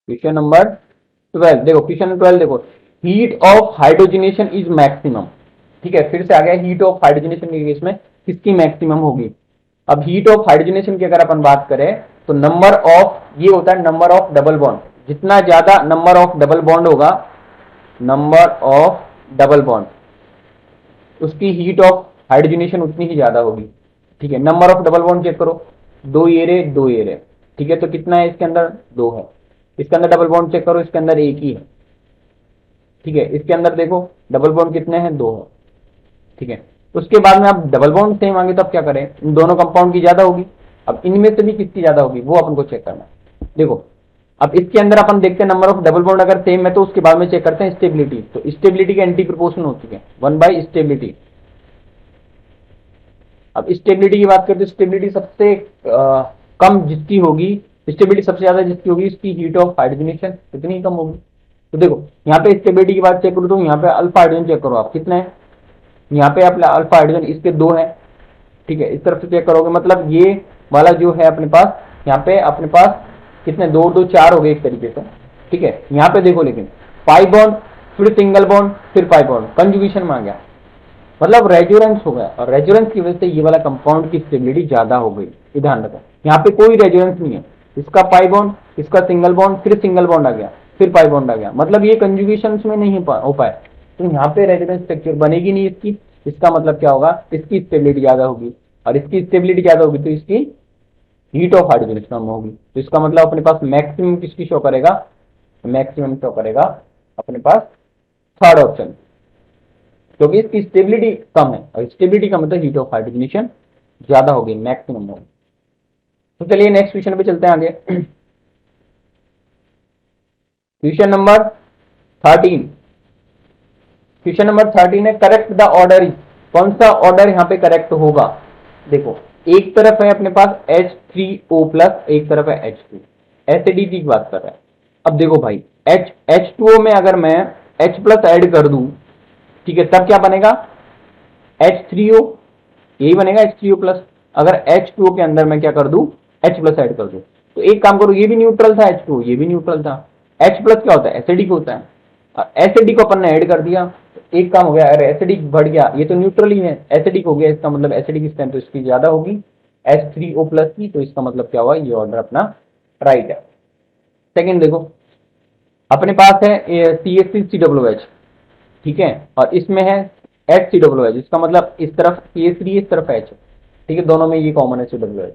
क्वेश्चन नंबर 12 देखो, क्वेश्चन 12 देखो, heat of hydrogenation is maximum, ठीक है, फिर से आ गया हीट ऑफ हाइड्रोजनेशन के केस में किसकी मैक्सिमम होगी। अब हीट ऑफ हाइड्रोजनेशन की अगर अपन बात करें तो नंबर ऑफ, ये होता है नंबर ऑफ डबल बॉन्ड, जितना ज्यादा नंबर ऑफ डबल बॉन्ड होगा, नंबर ऑफ डबल बॉन्ड, उसकी हीट ऑफ हाइड्रोजनेशन उतनी ही ज्यादा होगी, ठीक है। Number of double bond check करो, दो ये रे दो ये रे, ठीक है, तो कितना है इसके अंदर, दो है, इसके अंदर डबल बॉन्ड चेक करो, इसके अंदर एक ही है, ठीक है, इसके अंदर देखो डबल बॉन्ड कितने हैं, दो है, ठीक है। उसके बाद में आप डबल बॉन्ड सेम आगे तो अब क्या करें, इन दोनों कंपाउंड की ज्यादा होगी, अब इनमें से भी किसकी ज्यादा होगी वो अपन को चेक करना है। देखो अब इसके अंदर अपन देखते हैं नंबर ऑफ डबल बॉन्ड अगर सेम है तो उसके बाद में चेक करते हैं स्टेबिलिटी, तो स्टेबिलिटी के एंटी प्रोपोर्शनल होती है 1 by स्टेबिलिटी। अब स्टेबिलिटी की बात करते हैं, स्टेबिलिटी सबसे कम जिसकी होगी, स्टेबिलिटी सबसे ज्यादा जिसकी होगी, इसकी हीट ऑफ हाइड्रोजनेशन इतनी कम होगी। तो देखो यहाँ पे स्टेबिलिटी की बात चेक करो तो यहाँ पे अल्फा हाइड्रोजन चेक करो आप कितना है, यहाँ पे अपना अल्फा हाइड्रोजन इसके दो है, ठीक है, इस तरफ से चेक करोगे मतलब ये वाला जो है अपने पास, यहाँ पे अपने पास कितने, दो दो चार हो गए एक तरीके से, ठीक है। यहाँ पे देखो लेकिन 5 बॉन्ड, फिर सिंगल बॉन्ड, फिर 5 बॉन्ड, कंजुगेशन में आ गया, मतलब रेजोनेंस हो गया, और रेजोनेंस की वजह से ये वाला कंपाउंड की स्टेबिलिटी ज्यादा हो गई। ये ध्यान रखो, यहाँ पे कोई रेजोनेंस नहीं है, इसका पाई बॉन्ड, इसका सिंगल बॉन्ड, फिर सिंगल बॉन्ड आ गया, फिर पाई बॉन्ड आ गया, मतलब ये कंजुगेशन में नहीं हो पाए, तो यहाँ पे रेजोनेंस स्ट्रक्चर बनेगी नहीं इसकी। इसका मतलब क्या होगा, इसकी स्टेबिलिटी ज्यादा होगी, और इसकी स्टेबिलिटी ज्यादा होगी तो इसकी हीट ऑफ हाइड्रोजन कम होगी। तो इसका मतलब अपने पास मैक्सिमम किसकी शो करेगा, मैक्सिमम शो करेगा अपने पास थर्ड ऑप्शन, क्योंकि इसकी स्टेबिलिटी कम है, और स्टेबिलिटी का मतलब हीट ऑफ हाइड्रोजनेशन ज्यादा होगी, मैक्सिमम होगी। तो चलिए नेक्स्ट क्वेश्चन पे चलते हैं आगे। क्वेश्चन नंबर 13, क्वेश्चन नंबर 13 है करेक्ट द ऑर्डर इज, कौन सा ऑर्डर यहाँ पे करेक्ट होगा। देखो एक तरफ है अपने पास H3O+, एक तरफ है H2, एसिडिटी की बात कर रहा है। अब देखो भाई H2O में अगर मैं H+ ऐड कर दूं, ठीक है, तब क्या बनेगा H3O, यही बनेगा H3O+। अगर H2O के अंदर मैं क्या कर दूं, H+ ऐड कर दूं, तो एक काम करो, ये भी न्यूट्रल था H2O, ये भी न्यूट्रल था। H+ क्या होता है, एसिडिक होता है, एसिडिक को अपन ने ऐड कर दिया, तो एक काम हो गया, अरे एसिडिक बढ़ गया, ये तो न्यूट्रल ही है, एसिडिक हो गया, इसका मतलब एसिडिक स्ट्रेंथ तो इसकी ज्यादा होगी H3O+ की, तो इसका मतलब क्या हुआ, ये ऑर्डर अपना राइट है। सेकंड देखो, अपने पास है CH3COOH, ठीक है, और इसमें है HCOOH, इसका मतलब इस तरफ CH3, इस तरफ H, ठीक है, दोनों में ये कॉमन है COOH।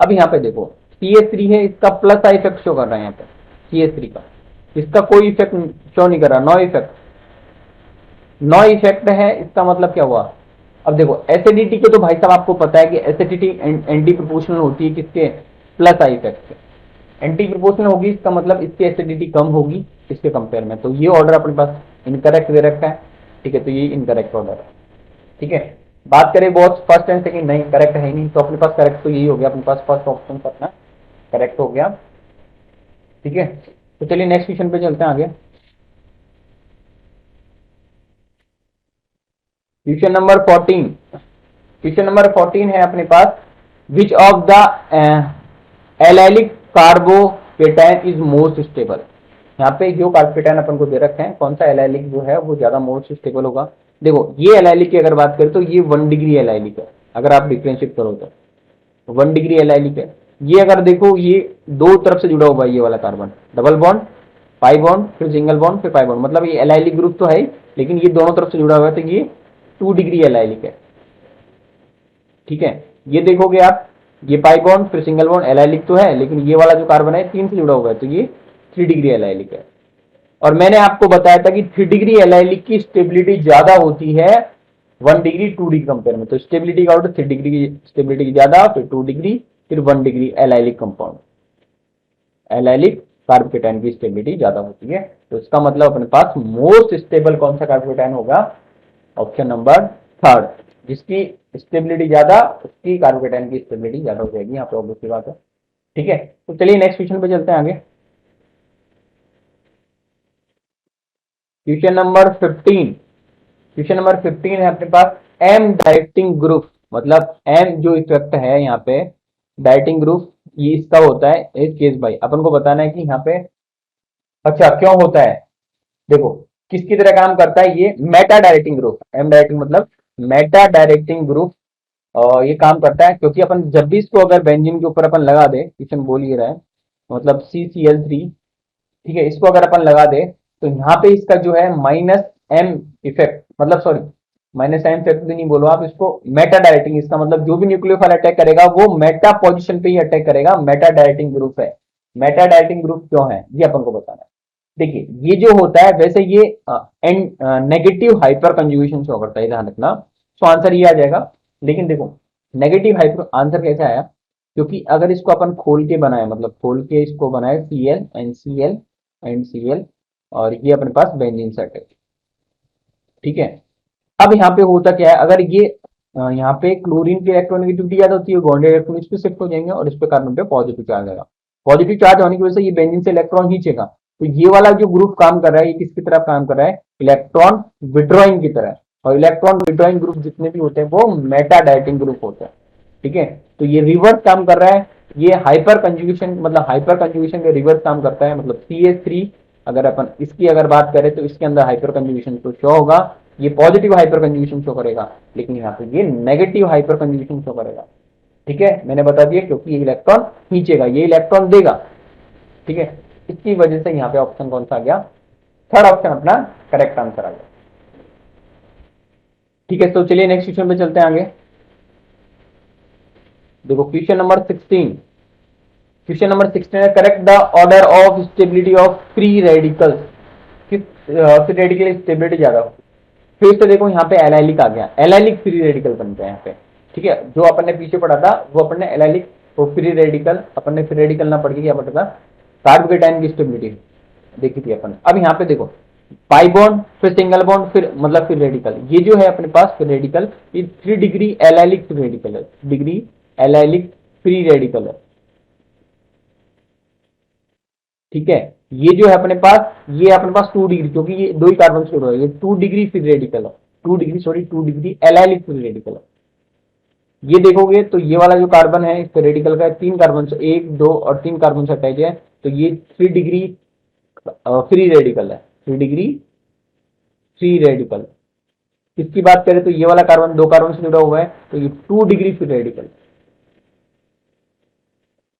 अब यहाँ पे देखो CH3 है, इसका प्लस आई इफेक्ट शो कर रहा है यहाँ पे CH3 का, इसका कोई इफेक्ट शो नहीं कर रहा, नो इफेक्ट, नो इफेक्ट है, इसका मतलब क्या हुआ। अब देखो एसिडिटी के तो भाई साहब आपको पता है कि एसिडिटी एंटी प्रोपोर्शनल होती है किसके, प्लस आई इफेक्ट के, एंटी प्रोपोर्शनल होगी, इसका मतलब इसकी एसिडिटी कम होगी इसके कंपेयर में, तो ये ऑर्डर अपने पास इनकरेक्ट दे रखा है, ठीक है, तो ये इनकरेक्ट ऑर्डर है, ठीक है। बात करें बहुत फर्स्ट एंड सेकंड, नहीं करेक्ट है ही नहीं, तो अपने पास करेक्ट तो यही हो गया, अपने पास फर्स्ट ऑप्शन अपना करेक्ट हो गया, ठीक है। तो चलिए नेक्स्ट क्वेश्चन पे चलते हैं आगे। क्वेश्चन नंबर 14, क्वेश्चन नंबर 14 है अपने पास, which of the allylic carbocation is most stable. यहाँ पे जो कार्बोकेटाइन अपन को दे रखे हैं, कौन सा एलाइलिक जो है वो ज्यादा मोस्ट स्टेबल होगा। देखो ये एलाइलिक की अगर बात करें तो ये 1 डिग्री एलाइलिक है, अगर आप डिफ्रेंशिएट करो तो 1 डिग्री एलाइलिक है। ये अगर देखो ये दो तरफ से जुड़ा हुआ है, ये वाला carbon double bond, pi bond, फिर सिंगल बॉन्ड, फिर पाई बॉन्ड, मतलब ये एलाइलिक ग्रुप तो है ही, लेकिन ये दोनों तरफ से जुड़ा हुआ है, तो ये 2 डिग्री एलाइलिक है, ठीक है। ये देखोगे आप, ये पाई बॉन्ड फिर सिंगल बॉन्ड, एलाइलिक तो है, लेकिन ये वाला जो कार्बन है 3 से जुड़ा हुआ है, तो ये 3 डिग्री एलाइलिक है। और मैंने आपको बताया था कि 3 डिग्री एलाइलिक की स्टेबिलिटी ज्यादा होती है 1 डिग्री 2 डिग्री कंपेयर में, तो स्टेबिलिटी का ऑर्डर 3 डिग्री की स्टेबिलिटी की ज्यादा, फिर 2 डिग्री, फिर 1 degree allylic compound, allylic carbocation की स्टेबिलिटी ज्यादा होती है, तो इसका मतलब अपने पास मोस्ट स्टेबल कौन सा कार्बोकेटाइन होगा, ऑप्शन नंबर थर्ड, जिसकी स्टेबिलिटी ज्यादा उसकी कार्बोकेटाइन की स्टेबिलिटी ज्यादा हो जाएगी, यहाँ पे ऑब्वियसली बात है, ठीक है। तो चलिए नेक्स्ट क्वेश्चन पे चलते हैं आगे। क्वेश्चन नंबर 15, क्वेश्चन नंबर 15 है अपने पास, एम डायरेक्टिंग ग्रुप, मतलब एम जो इफेक्ट है यहाँ पे डायरेक्टिंग ग्रुप, ये इसका होता है एक केस भाई, अपन को बताना है कि यहाँ पे अच्छा क्यों होता है। देखो किसकी तरह काम करता है, ये meta directing group, M directing मतलब मेटा डायरेक्टिंग ग्रुप, और ये काम करता है क्योंकि अपन जब भी इसको अगर बेंजीन के ऊपर अपन लगा दे, क्वेश्चन बोल ही रहा है, मतलब CCl3, ठीक है, इसको अगर अपन लगा दे तो यहाँ पे इसका जो है -m इफेक्ट, मतलब सॉरी -m इफेक्ट भी नहीं बोलो आप इसको, मेटा डायरेक्टिंग, इसका मतलब जो भी न्यूक्लियोफाइल अटैक करेगा वो मेटा पोजीशन पे ही अटैक करेगा, मेटा डायरेक्टिंग ग्रुप है। मेटा डायरेक्टिंग ग्रुप क्यों है ये अपन को बताना है। देखिए ये जो होता है, वैसे ये नेगेटिव हाइपर कंजुगेशन शो करता है, ध्यान रखना, तो आंसर ये आ जाएगा। लेकिन देखो नेगेटिव हाइपर आंसर कैसे आया, क्योंकि अगर इसको अपन खोल के बनाए, मतलब खोल के इसको बनाए Cl NCl एंड Cl, और ये अपने पास बेंजीन सेट है, ठीक है। अब यहाँ पे होता क्या है, अगर ये यहाँ पे क्लोरीन की इलेक्ट्रोनेगेटिविटी ज्यादा होती है, बॉन्डेड इलेक्ट्रॉन इस पे शिफ्ट हो जाएंगे, और इस पे कार्बन पे पॉजिटिव चार्ज आएगा, पॉजिटिव चार्ज होने की वजह से ये बेंजीन से इलेक्ट्रॉन खींचेगा, तो ये वाला जो ग्रुप काम कर रहा है ये किसकी तरफ काम कर रहा है, इलेक्ट्रॉन विड्रॉइंग की तरह, और इलेक्ट्रॉन विड्रॉइंग ग्रुप जितने भी होते हैं वो मेटा डायरेक्टिंग ग्रुप होते हैं, ठीक है। तो ये रिवर्स काम कर रहा है, ये हाइपर कंजुगेशन, मतलब हाइपर कंजुगेशन के रिवर्स काम करता है, मतलब CH3 अगर अपन इसकी अगर बात करें तो इसके अंदर हाइपर कंजुगेशन तो शो होगा, ये पॉजिटिव हाइपर कंजुगेशन शो करेगा, लेकिन यहाँ पे ये नेगेटिव हाइपर कंजुगेशन शो करेगा। ठीक है, मैंने बता दिया क्योंकि ये इलेक्ट्रॉन खींचेगा, ये इलेक्ट्रॉन देगा। ठीक है, इसकी वजह से यहाँ पे ऑप्शन कौन सा आ गया, थर्ड ऑप्शन अपना करेक्ट आंसर आ गया। ठीक है, तो चलिए नेक्स्ट क्वेश्चन पे चलते हैं आगे। देखो क्वेश्चन नंबर 16, क्वेश्चन नंबर 16 है correct the order of stability of free radicals, किस फ्री रेडिकल स्टेबिलिटी ज्यादा हो। फिर से देखो यहाँ पे एलाइलिक आ गया, एलाइलिक फ्री रेडिकल बनते हैं यहाँ पे। ठीक है, जो अपन ने पीछे पढ़ा था वो अपन ने एलाइलिक वो फ्री रेडिकल, अपन ने फ्री रेडिकल ना पढ़ के क्या पढ़ा था, कार्बोकेटाइन की स्टेबिलिटी देखी थी अपन। अब यहाँ पे देखो पाई बॉन्ड, फिर सिंगल बॉन्ड, फिर मतलब फिर रेडिकल, ये जो है अपने पास फिर रेडिकल, ये 3 डिग्री एलाइलिक फ्री रेडिकल है, डिग्री एलाइलिक फ्री रेडिकल है। ठीक है, ये जो है अपने पास, ये अपने पास 2 डिग्री, क्योंकि ये 2 ही कार्बन से जुड़ा है, ये 2 डिग्री फ्री रेडिकल है, 2 degree sorry 2 degree allylic free radical है। ये देखोगे तो ये वाला जो कार्बन है इस रेडिकल का 3 कार्बन से 1 2 और 3 कार्बन से अटैच है, तो ये 3 डिग्री फ्री रेडिकल है, 3 डिग्री फ्री रेडिकल। इसकी बात करें तो ये वाला कार्बन 2 कार्बन से जुड़ा हुआ है, तो ये 2 डिग्री फ्री रेडिकल।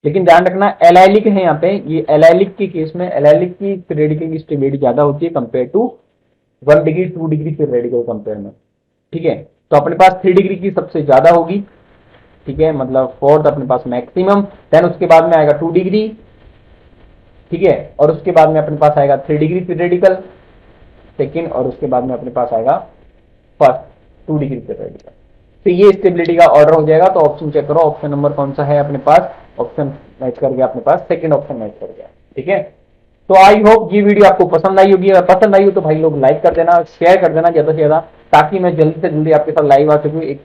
लेकिन ध्यान रखना एलाइलिक है यहाँ पे, ये एलाइलिक के केस में एलाइलिक की फ्री रेडिकल की स्टेबिलिटी ज्यादा होती है compare to 1 degree 2 degree free radical compare में। ठीक है, तो अपने पास 3 डिग्री की सबसे ज्यादा होगी। ठीक है, मतलब फोर्थ अपने पास मैक्सिमम, देन उसके बाद में आएगा 2 डिग्री। ठीक है, और उसके बाद में अपने पास आएगा 3 डिग्री फ्री रेडिकल सेकेंड, और उसके बाद में अपने पास आएगा फर्स्ट 2 डिग्री फ्री रेडिकल। तो ये स्टेबिलिटी का ऑर्डर हो जाएगा। तो ऑप्शन चेक करो, ऑप्शन नंबर कौन सा है अपने पास, ऑप्शन मैच कर गया अपने पास, सेकंड ऑप्शन मैच कर गया। ठीक है, तो आई होप ये वीडियो आपको पसंद आई होगी, अगर पसंद आई हो तो भाई लोग लाइक कर देना, शेयर कर देना ज्यादा से ज्यादा, ताकि मैं जल्दी से जल्दी आपके साथ लाइव आ सकूं एक